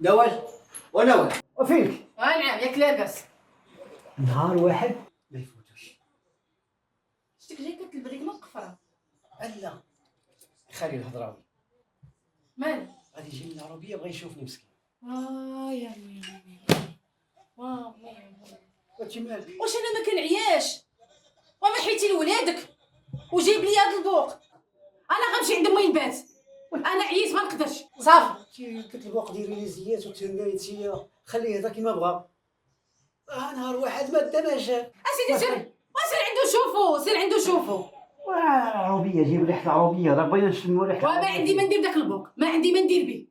نوال ونوال وفينك؟ نعم ياك لاباس. نهار واحد ما يفوتوش. شتك جاي كتلبد ليك من القفره. لا خلي الهضراوي مالك؟ غادي يجي من العربيه بغا يشوفني مسكين. يا مي وانت مالك؟ واش انا ما كنعياش وما حيتي لولادك وجايب لي هاد البوق؟ انا غنمشي عند امي نبات، انا عييت ما نقدرش صافي. قلت البوق ديري لي زيات وتنايتي خليه هذا كيما بغا. نهار واحد ما دا ما جا. اسيدي سير سير عنده شوفو. عربيه جيب ريحه العربيه راه بغينا نشمو ريحه. وما عندي ما ندير داك البوق، ما عندي ما ندير به.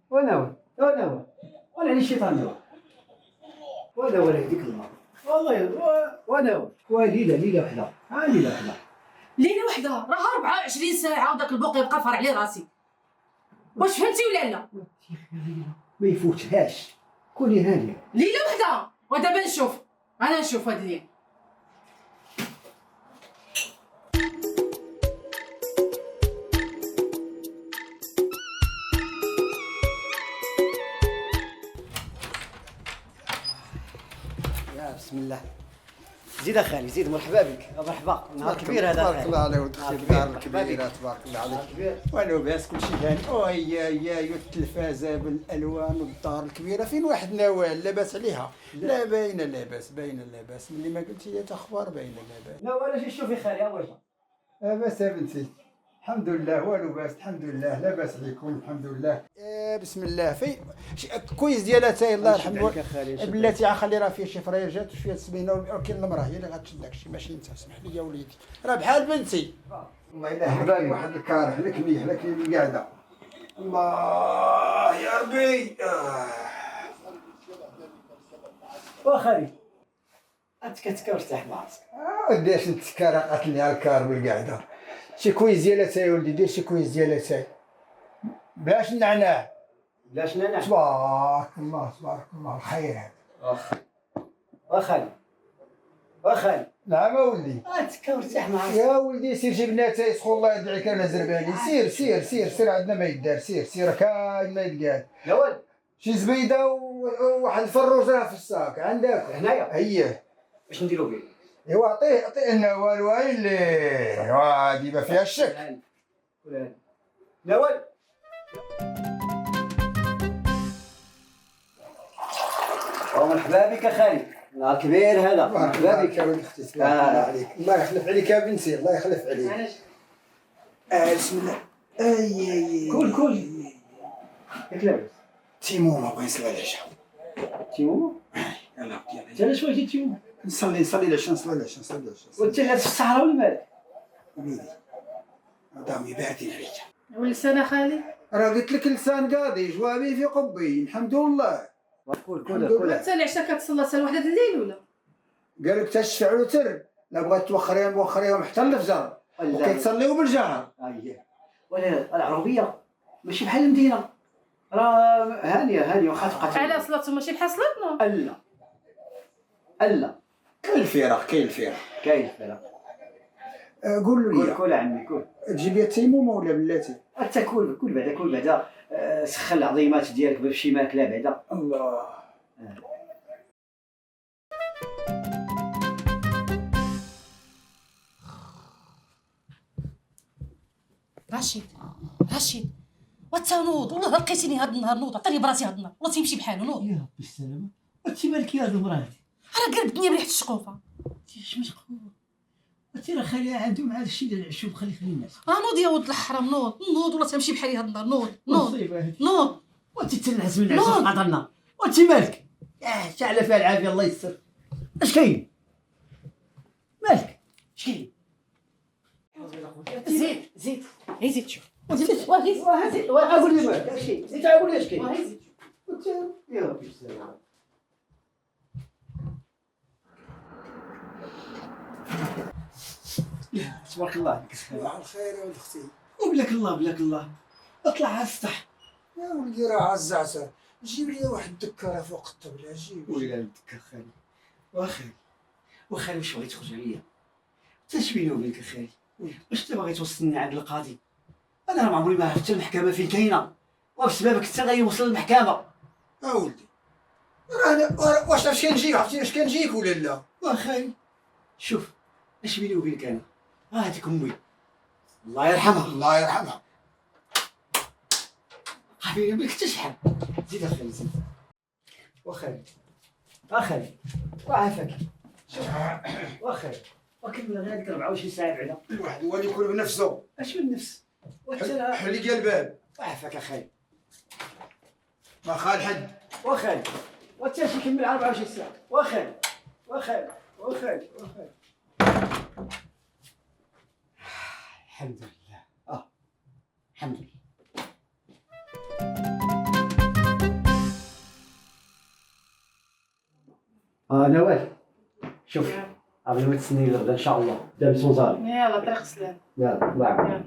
ونوال ولا علي الشيطان ونوال هذيك المرة والله ونوال ليله وحده ليله وحده راه 24 ساعه وداك البوق يبقى فرع على راسي. واش فهمتي ولا لا؟ ما يفوتهاش كوني هانيه. ليله وحده ودابا نشوف هاد الليل. بسم الله. زيد اخالي زيد، مرحبا بك. مرحبا، نهار كبير هذا. تبارك الله على ولد اختي الدار الكبيره، تبارك الله عليك. والو باس كلشي هاني. يا التلفازه بالالوان والدار الكبيره فين واحد نوال لاباس عليها؟ لا باينه لاباس ملي ما قلتي تا اخبار باينه لاباس. نوال اجي شوفي خالي ها واش لاباس بنتي؟ الحمد لله والو باس، الحمد لله لاباس عليكم الحمد لله. بسم الله في كويس ديالها تاي الله يرحمها بلاتي. خلي راه فيها شي فريرجات وشويه سمينه وكاين المراه هي اللي غتشد داكشي ماشي انت. اسمح لي يا وليدي راه بحال بنتي. الله يلاه واحد الكارح لك مليح لك القعده. الله يا ربي. واخالي انت كترتاح مع راسك. وداش نتكار قتلني الكار بالقعده. شي كويس ديالها تاي ولدي، دير شي كويس ديالها تاي بلاش النعناع. تبارك الله الخير هذا. واخالي نعم ولدي. انت كترتاح مع راسك يا ولدي سير جيب لنا تاي سخو الله يدعيك انا زرباني. سير عندنا ما يدار. سير كاين ما يتقال. نوال شي زبيده وواحد الفروج راه في الساك عندك هنايا. هي باش نديرو به؟ ايوا عطيه النوال ويلي هادي ما فيها الشك. نوال مرحبا بك اخالي، نهار كبير هذا. مرحبا بك يا ولد اختي. تبارك الله عليك. الله يخلف عليك يا بنتي، الله يخلف عليك. بسم الله. كل ياك لاباس؟ تيمومه بغا يصلي العشاء. تيمومه؟ يلاه انت علاش واجي تيمومه؟ نصلي العشاء. وانت في الصحراء ولا مالك؟ وليدي دامي باردين عليك. ولسان خالي راه قلت لك لسان قاضي جوابي في قبي الحمد لله. كل انت العشاء كتصلى حتى لوحده الليل ولا؟ قال لك تشفع وتر، لا بغات توخريهم حتى الفجر وكيتصليو بالجهر. ولا العربيه ماشي بحال المدينه، راه هانيه وخا على صلاتهم ماشي بحال صلاتنا. الا كاين الفرق. قول لي كل عمي كل تجيب لي التيمومه ولا بلاتي؟ حتى كل بعدا سخن العظيمات ديالك بشي ماكله بعدا. الله. رشيد وتنوض والله لقيتيني هاد النهار نوض عطيني براسي هاد النهار والله تيمشي بحالو نوض. يا ربي السلامه. انت مالك يا هاد المراه هادي؟ راه قلبتني بريحه الشقوفه. انت مشقوق. انت راه خليها عندهم هذا الشيء ديال العشوب. خلي الناس. نوض يا ولد الحرام نوض والله تمشي بحالي هاد النهار. نوض وانت تنعس من العشاء قدرنا. وانت مالك؟ شعله فيها العافيه الله يستر. اش كاين؟ مالك؟ اش كاين؟ زيد شوف. اقول لي مالك اش كاين؟ زيد اقول لي اش كاين؟ يا ربي السلام. تبارك الله عليك. صباح الخير يا ولد اختي. وبلاك الله بلاك الله، اطلع على السطح. يا ولدي راه الزعتر، جيب لي واحد الدكاره فوق الطبله، جيب. ويلا ندك خالي. وخالي وخالي واش بغيت تخرج عليا؟ انت بيني وبينك اخالي؟ واش انت باغي توصلني عند القاضي؟ انا ما عمري ما عرفت المحكمه فين كاينه، وبسببك انت غيوصل للمحكمه. ولدي انا واش اش كنجيك؟ عرفتي اش كنجيك ولا لا؟ واخاي شوف، اش بيني وبينك انا؟ هذيك امي الله يرحمها. الله يرحمها. بيني وبينك حتى شحال. زيد اخاي زيد. واخاي اخاي وعافاك. شوف واخاي وكمل غير هذيك 24 ساعه بعدا. الواحد هو اللي يكون بنفسه. اش من نفس؟ وانت حلي ديال الباب. وعافاك اخاي. ما خال حد. واخاي وانت شي كمل 24 ساعه. واخاي واخاي واخاي واخاي. الحمد لله. الحمد لله. نوال شوف قبل ما تسني غدا ان شاء الله دابا سونزاري. يلا طريق سلام. يلا الله يعاونك.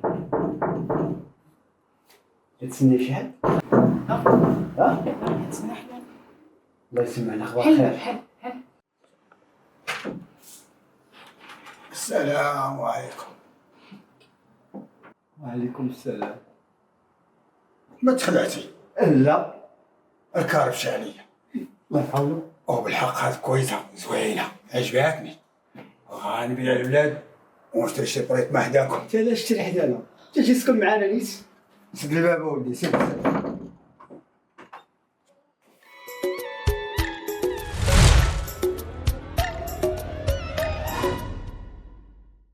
تسني شي حد؟ ها؟ تسنى حلال. الله يسمعنا اخبار حل خير. حل. السلام عليكم. وعليكم السلام. ما تخلعتي. لا الكار مشى عليا. الله يحفظك. وبالحق هاد كويسه زوينه عجباتني. غنبيع الولاد ونشري شي بريط ما حداكم. انت علاش تشري حدانا؟ انت تجي تسكن معانا نيت. سد الباب ولدي سد.